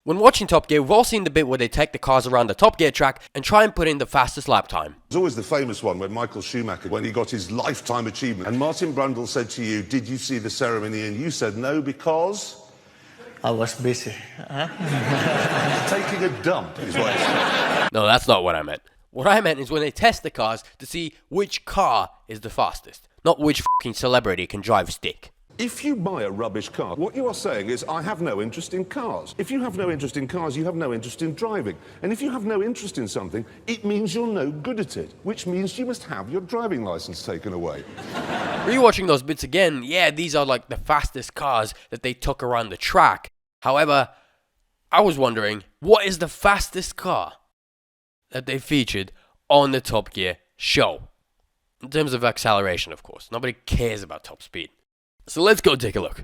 When watching Top Gear, we've all seen the bit where they take the cars around the Top Gear track and try and put in the fastest lap time. There's always the famous one when Michael Schumacher, when he got his lifetime achievement, and Martin Brundle said to you, did you see the ceremony? And you said no because... I was busy. Taking a dump is what he said. No, that's not what I meant. What I meant is when they test the cars to see which car is the fastest, not which fucking celebrity can drive stick. If you buy a rubbish car, what you are saying is, I have no interest in cars. If you have no interest in cars, you have no interest in driving. And if you have no interest in something, it means you're no good at it, which means you must have your driving license taken away. Rewatching those bits again, yeah, these are like the fastest cars that they took around the track. However, I was wondering, what is the fastest car that they featured on the Top Gear show? In terms of acceleration, of course. Nobody cares about top speed. So let's go take a look.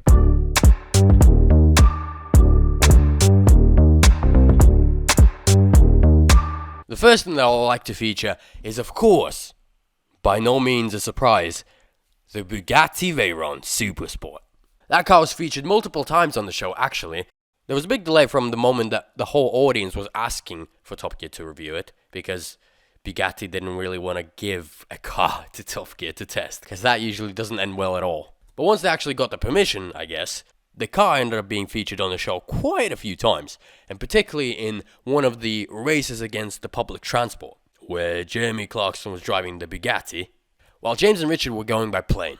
The first thing that I'd like to feature is, of course, by no means a surprise, the Bugatti Veyron Supersport. That car was featured multiple times on the show, actually. There was a big delay from the moment that the whole audience was asking for Top Gear to review it, because Bugatti didn't really want to give a car to Top Gear to test, because that usually doesn't end well at all. But once they actually got the permission, I guess, the car ended up being featured on the show quite a few times, and particularly in one of the races against the public transport, where Jeremy Clarkson was driving the Bugatti, while James and Richard were going by plane.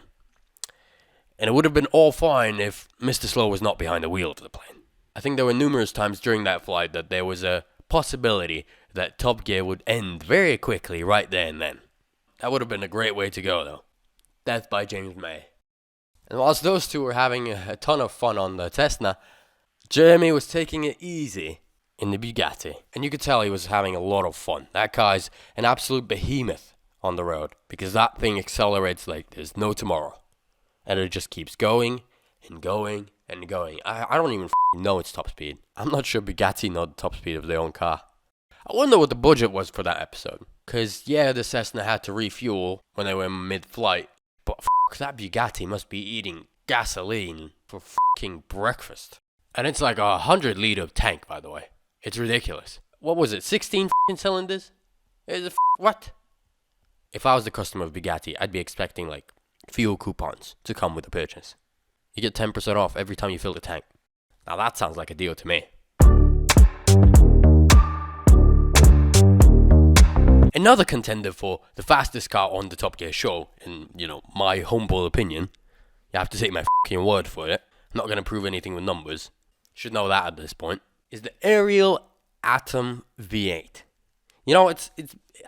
And it would have been all fine if Mr. Slow was not behind the wheel of the plane. I think there were numerous times during that flight that there was a possibility that Top Gear would end very quickly right there and then. That would have been a great way to go, though. Death by James May. And whilst those two were having a ton of fun on the Cessna, Jeremy was taking it easy in the Bugatti. And you could tell he was having a lot of fun. That guy's an absolute behemoth on the road, because that thing accelerates like there's no tomorrow. And it just keeps going and going and going. I don't even know its top speed. I'm not sure Bugatti know the top speed of their own car. I wonder what the budget was for that episode. Because, yeah, the Cessna had to refuel when they were mid-flight. But that Bugatti must be eating gasoline for fucking breakfast. And it's like a 100-liter tank, by the way. It's ridiculous. What was it, 16 cylinders? What? If I was the customer of Bugatti, I'd be expecting, like, fuel coupons to come with the purchase. You get 10% off every time you fill the tank. Now that sounds like a deal to me. Another contender for the fastest car on the Top Gear show, in, my humble opinion, you have to take my fucking word for it, I'm not going to prove anything with numbers, you should know that at this point, is the Ariel Atom V8.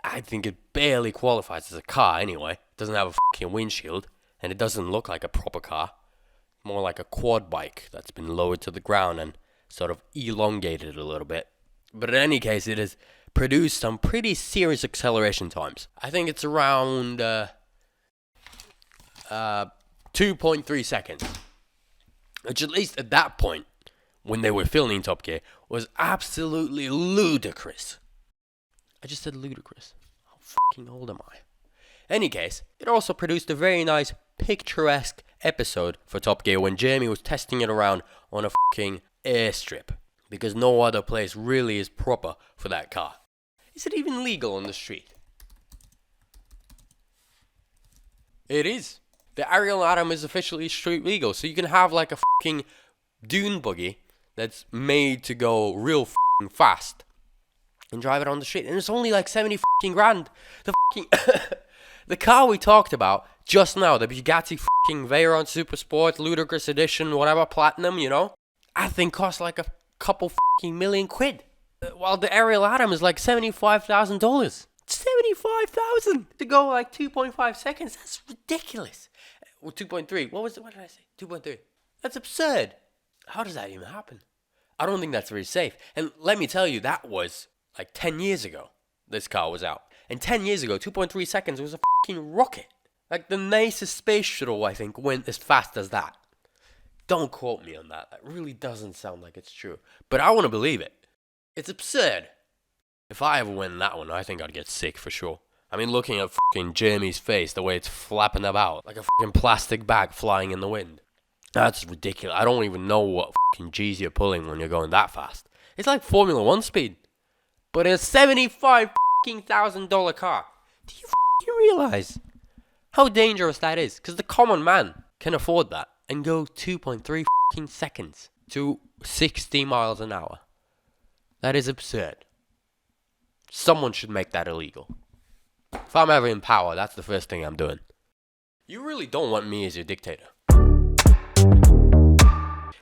I think it barely qualifies as a car anyway. It doesn't have a fucking windshield, and it doesn't look like a proper car. More like a quad bike that's been lowered to the ground and sort of elongated a little bit. But in any case, it has produced some pretty serious acceleration times. I think it's around 2.3 seconds. Which, at least at that point, when they were filming Top Gear, was absolutely ludicrous. I just said ludicrous. How fucking old am I? Any case, it also produced a very nice, picturesque episode for Top Gear when Jeremy was testing it around on a fucking airstrip. Because no other place really is proper for that car. Is it even legal on the street? It is. The Ariel Atom is officially street legal, so you can have like a fucking dune buggy that's made to go real fucking fast and drive it on the street, and it's only like 70 fucking grand. The fucking the car we talked about just now, the Bugatti fucking Veyron Supersport Ludicrous Edition, whatever, Platinum, I think costs like a couple fucking million quid. While the Ariel Atom is like $75,000. $75,000 to go like 2.5 seconds. That's ridiculous. Well, 2.3. What was it? What did I say? 2.3. That's absurd. How does that even happen? I don't think that's very safe. And let me tell you, that was like 10 years ago. This car was out. And 10 years ago, 2.3 seconds was a fucking rocket. Like the nicest space shuttle, I think, went as fast as that. Don't quote me on that. That really doesn't sound like it's true. But I want to believe it. It's absurd. If I ever win that one, I think I'd get sick for sure. I mean, looking at fucking Jeremy's face, the way it's flapping about, like a fucking plastic bag flying in the wind. That's ridiculous. I don't even know what fucking G's you're pulling when you're going that fast. It's like Formula 1 speed. But a $75,000 car. Do you realize how dangerous that is? Because the common man can afford that and go 2.3 seconds to 60 miles an hour. That is absurd. Someone should make that illegal. If I'm ever in power, that's the first thing I'm doing. You really don't want me as your dictator.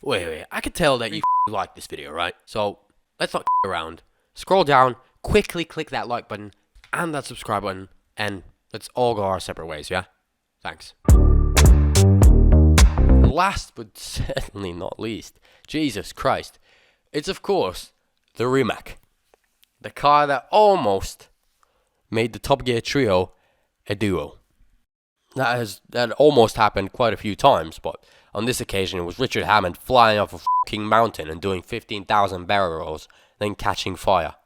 Wait, I could tell that you like this video, right? So, let's not around. Scroll down, quickly click that like button and that subscribe button, and let's all go our separate ways, yeah? Thanks. Last but certainly not least, Jesus Christ, it's of course the Rimac. The car that almost made the Top Gear trio a duo. That almost happened quite a few times, but on this occasion it was Richard Hammond flying off a fucking mountain and doing 15,000 barrel rolls, then catching fire.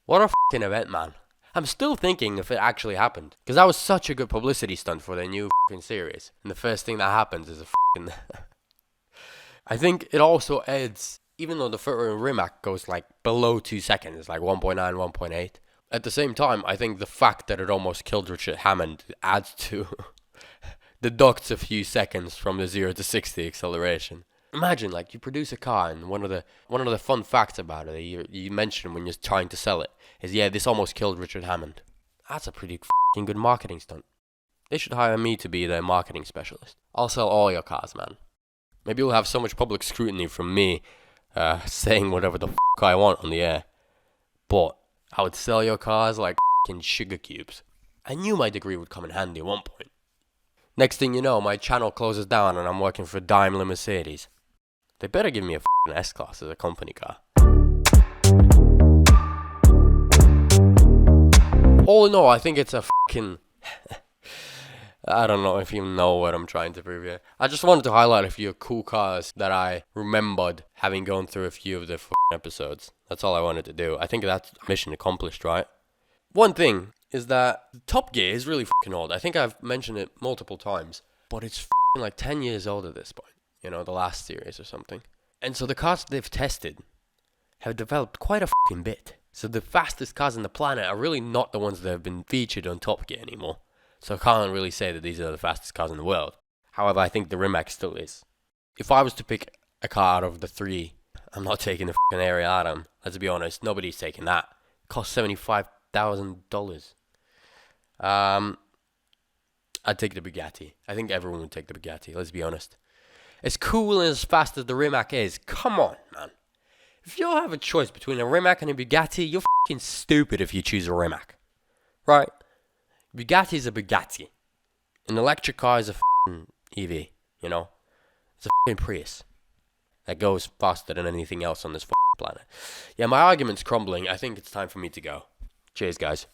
What a fucking event, man. I'm still thinking if it actually happened, because that was such a good publicity stunt for their new fucking series. And the first thing that happens is a fucking... I think it also adds, even though the Rimac goes like below 2 seconds, like 1.9, 1.8. At the same time, I think the fact that it almost killed Richard Hammond adds to... deducts a few seconds from the 0 to 60 acceleration. Imagine, like, you produce a car, and one of the fun facts about it that you mention when you're trying to sell it is, yeah, this almost killed Richard Hammond. That's a pretty fucking good marketing stunt. They should hire me to be their marketing specialist. I'll sell all your cars, man. Maybe you'll have so much public scrutiny from me saying whatever the fuck I want on the air. But I would sell your cars like fucking sugar cubes. I knew my degree would come in handy at one point. Next thing you know, my channel closes down and I'm working for Daimler Mercedes. They better give me a f***ing S-Class as a company car. All in all, I think it's a f***ing... I don't know if you know what I'm trying to prove here. I just wanted to highlight a few cool cars that I remembered having gone through a few of the f***ing episodes. That's all I wanted to do. I think that's mission accomplished, right? One thing is that Top Gear is really f***ing old. I think I've mentioned it multiple times. But it's f***ing like 10 years old at this point. You know, the last series or something. And so the cars they've tested have developed quite a f***ing bit. So the fastest cars on the planet are really not the ones that have been featured on Top Gear anymore. So I can't really say that these are the fastest cars in the world. However, I think the Rimac still is. If I was to pick a car out of the three, I'm not taking the f***ing Ariadne. Let's be honest, nobody's taking that. It costs $75,000. I'd take the Bugatti. I think everyone would take the Bugatti, let's be honest. As cool and as fast as the Rimac is, come on, man. If you have a choice between a Rimac and a Bugatti, you're f***ing stupid if you choose a Rimac. Right? Bugatti is a Bugatti. An electric car is a f***ing EV, you know? It's a f***ing Prius that goes faster than anything else on this f***ing planet. Yeah, my argument's crumbling. I think it's time for me to go. Cheers, guys.